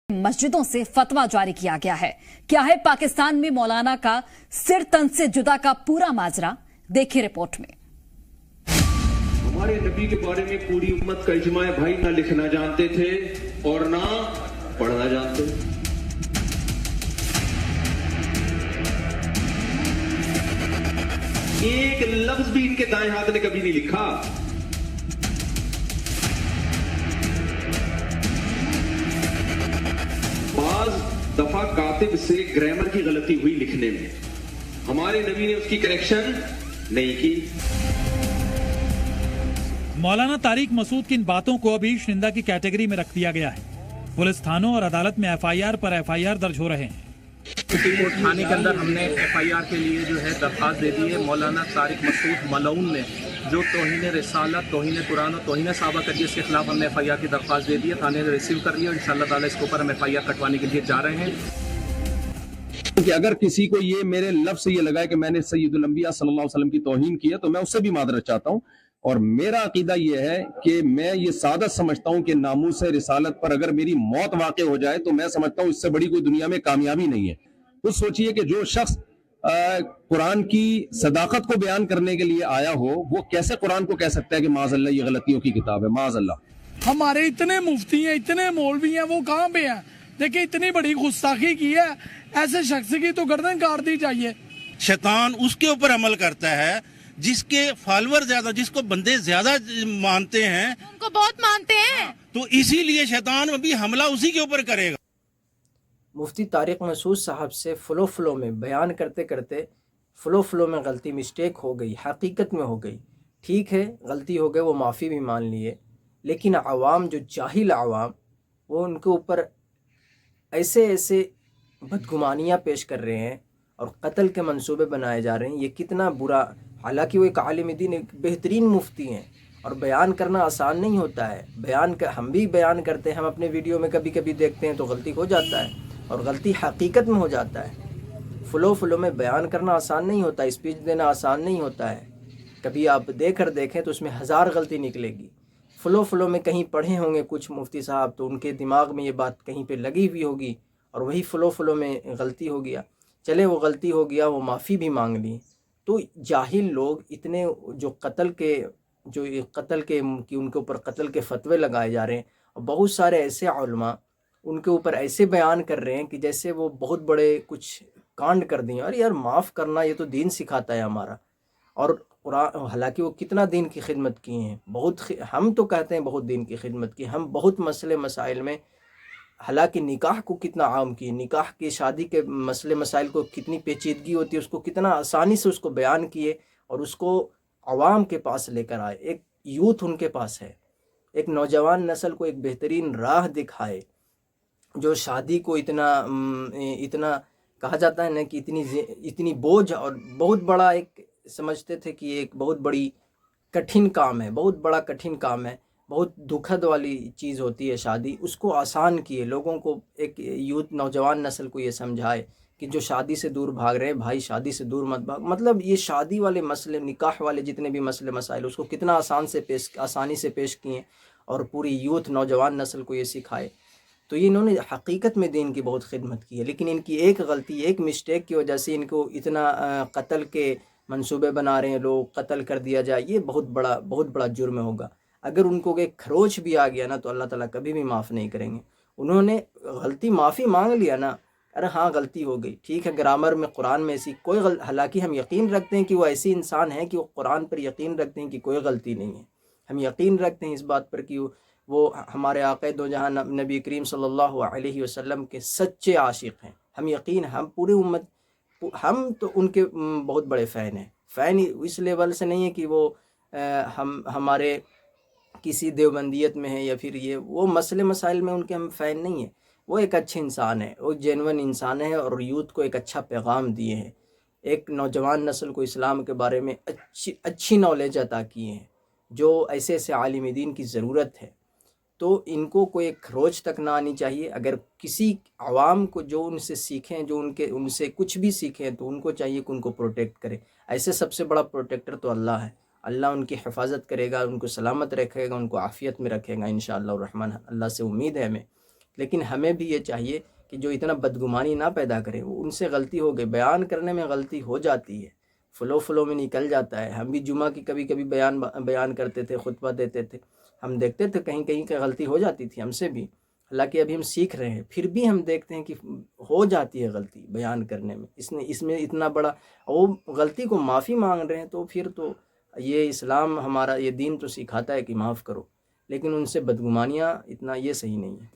मस्जिदों से फतवा जारी किया गया है। क्या है पाकिस्तान में मौलाना का सिर तन से जुदा का पूरा माजरा, देखिए रिपोर्ट में। हमारे नबी के बारे में पूरी उम्मत का इजमा है भाई, ना लिखना जानते थे और ना पढ़ना जानते। एक लफ्ज भी इनके दाएं हाथ ने कभी नहीं लिखा। बाज दफा कातिब से ग्रामर की गलती हुई लिखने में, हमारे नबी ने उसकी करेक्शन नहीं की। मौलाना तारिक मसूद की इन बातों को अभी निंदा की कैटेगरी में रख दिया गया है। पुलिस थानों और अदालत में एफआईआर पर एफआईआर दर्ज हो रहे हैं। कोर्ट थाने के अंदर हमने एफआईआर के लिए जो है दरख्वास्त दे दी है। मौलाना तारिक मसूद मलऊन ने जो तौहीन रिसालत, तौहीन कुरान और तौहीन सहाबा कर दिया, इसके खिलाफ हमने एफआईआर की दरख्वास्त दे दी है। थाने ने रिसीव कर लिया और इंशाअल्लाह ताला इसके ऊपर हम एफआईआर कटवाने के लिए जा रहे हैं। कि अगर किसी को ये मेरे लफ्ज़ से ये लगा है कि मैंने सैयदुल अंबिया सल्लल्लाहु अलैहि वसल्लम की तौहीन की है, तो मैं उससे भी मादरत चाहता हूँ। और मेरा अकीदा ये है कि मैं ये सादत समझता हूँ कि नामूस रिसालत पर अगर मेरी मौत वाक़ हो जाए तो मैं समझता हूँ इससे बड़ी कोई दुनिया में कामयाबी नहीं है। तो सोचिए कि जो शख्स कुरान की सदाकत को बयान करने के लिए आया हो, वो कैसे कुरान को कह सकता है कि माज़अल्लाह ये गलतियों की किताब है। माज़अल्लाह हमारे इतने मुफ्ती हैं, इतने मौलवी हैं, वो कहाँ पे हैं? देखिए इतनी बड़ी गुस्ताखी की है, ऐसे शख्स की तो गर्दन काट दी चाहिए। शैतान उसके ऊपर अमल करता है जिसके फॉलोअर ज्यादा, जिसको बंदे ज्यादा मानते हैं, उनको बहुत मानते हैं, तो इसीलिए शैतान अभी हमला उसी के ऊपर करेगा। मुफ्ती तारिक मसूद साहब से फ्लो में बयान करते करते फ्लो में गलती, मिस्टेक हो गई, हकीकत में हो गई। ठीक है, गलती हो गई, वो माफ़ी भी मान लिए। लेकिन आवाम, जो जाहिल आवाम, वो उनके ऊपर ऐसे बदगुमानियाँ पेश कर रहे हैं और कत्ल के मंसूबे बनाए जा रहे हैं। ये कितना बुरा। हालांकि वो एक आलिम दीन, एक बेहतरीन मुफ्ती हैं और बयान करना आसान नहीं होता है। हम भी बयान करते हैं, हम अपने वीडियो में कभी कभी देखते हैं तो गलती हो जाता है और गलती हकीकत में हो जाता है। फ्लो में बयान करना आसान नहीं होता, स्पीच देना आसान नहीं होता है। कभी आप देखें तो उसमें 1000 गलती निकलेगी। फ्लो में कहीं पढ़े होंगे कुछ मुफ्ती साहब, तो उनके दिमाग में ये बात कहीं पे लगी हुई होगी और वही फ्लो में गलती हो गया। चले, वो गलती हो गया, वो माफ़ी भी मांग ली। तो जाहिल लोग इतने जो कत्ल के कि उनके ऊपर कत्ल के फतवे लगाए जा रहे हैं, और बहुत सारे ऐसे उलमा उनके ऊपर ऐसे बयान कर रहे हैं कि जैसे वो बहुत बड़े कुछ कांड कर दिए। अरे यार, माफ़ करना ये तो दीन सिखाता है हमारा। और कुरान, हालांकि वो कितना दीन की खिदमत किए हैं, हम तो कहते हैं बहुत दीन की खिदमत की। हम बहुत मसले मसाइल में, हालांकि निकाह को कितना आम किए, निकाह की शादी के मसले मसाइल को कितनी पेचीदगी होती है, उसको कितना आसानी से उसको बयान किए और उसको अवाम के पास लेकर आए। एक यूथ उनके पास है, एक नौजवान नस्ल को एक बेहतरीन राह दिखाए। जो शादी को इतना कहा जाता है ना कि इतनी बोझ और बहुत बड़ा एक समझते थे कि एक बहुत बड़ी कठिन काम है, बहुत बड़ा कठिन काम है, बहुत दुखद वाली चीज़ होती है शादी। उसको आसान किए, लोगों को, एक यूथ नौजवान नस्ल को ये समझाए कि जो शादी से दूर भाग रहे हैं, भाई शादी से दूर मत भाग। मतलब ये शादी वाले मसले, निकाह वाले जितने भी मसले मसाइल, उसको कितना आसानी से पेश किए और पूरी यूथ नौजवान नस्ल को ये सिखाए। तो ये इन्होंने हकीकत में दीन की बहुत खिदमत की है। लेकिन इनकी एक गलती, एक मिस्टेक की वजह से इनको इतना कत्ल के मंसूबे बना रहे हैं लोग, कत्ल कर दिया जाए, ये बहुत बड़ा जुर्म होगा। अगर उनको एक खरोच भी आ गया ना तो अल्लाह ताला कभी भी माफ़ नहीं करेंगे। उन्होंने गलती, माफ़ी मांग लिया ना, अरे हाँ गलती हो गई, ठीक है। ग्रामर में, कुरान में ऐसी कोई हालांकि हम यकीन रखते हैं कि वो ऐसी इंसान है कि वो कुरान पर यकीन रखते हैं कि कोई गलती नहीं है। हम यकीन रखते हैं इस बात पर कि वो हमारे आक़ा दो जहां नबी करीम सल्लल्लाहु अलैहि वसल्लम के सच्चे आशिक हैं। हम पूरी उम्मत, हम तो उनके बहुत बड़े फ़ैन हैं। फ़ैन इस लेवल से नहीं है कि वो हमारे किसी देवबंदियत में है या फिर वो मसले मसाइल में उनके हम फ़ैन नहीं है। वो एक अच्छे इंसान है, वो जेन्युइन इंसान है और यूथ को एक अच्छा पैगाम दिए हैं। एक नौजवान नस्ल को इस्लाम के बारे में अच्छी नॉलेज अता किए हैं, जो ऐसे आलिम दीन की ज़रूरत है। तो इनको कोई एक खरोच तक ना आनी चाहिए। अगर किसी आवाम को जो उनसे सीखें, जो उनसे कुछ भी सीखें, तो उनको चाहिए कि उनको प्रोटेक्ट करें। ऐसे सबसे बड़ा प्रोटेक्टर तो अल्लाह है। अल्लाह उनकी हिफाजत करेगा, उनको सलामत रखेगा, उनको आफ़ियत में रखेगा इंशाअल्लाह रहमान। अल्लाह से उम्मीद है हमें لیکن ہمیں بھی یہ چاہیے کہ جو اتنا بدگمانی نہ پیدا کریں. وہ ان سے غلطی ہو گئی، بیان کرنے میں غلطی ہو جاتی ہے، فلو میں نکل جاتا ہے. ہم بھی جمعہ کی کبھی کبھی بیان کرتے تھے، خطبہ دیتے تھے، ہم دیکھتے تھے کہیں کہیں کہ غلطی ہو جاتی تھی ہم سے بھی. حالانکہ ابھی ہم سیکھ رہے ہیں، پھر بھی ہم دیکھتے ہیں کہ ہو جاتی ہے غلطی بیان کرنے میں. اس میں اتنا بڑا وہ غلطی کو معافی مانگ رہے ہیں، تو پھر تو یہ اسلام ہمارا یہ دین تو سکھاتا ہے کہ معاف کرو، لیکن ان سے بدگمانیاں اتنا یہ صحیح نہیں ہے.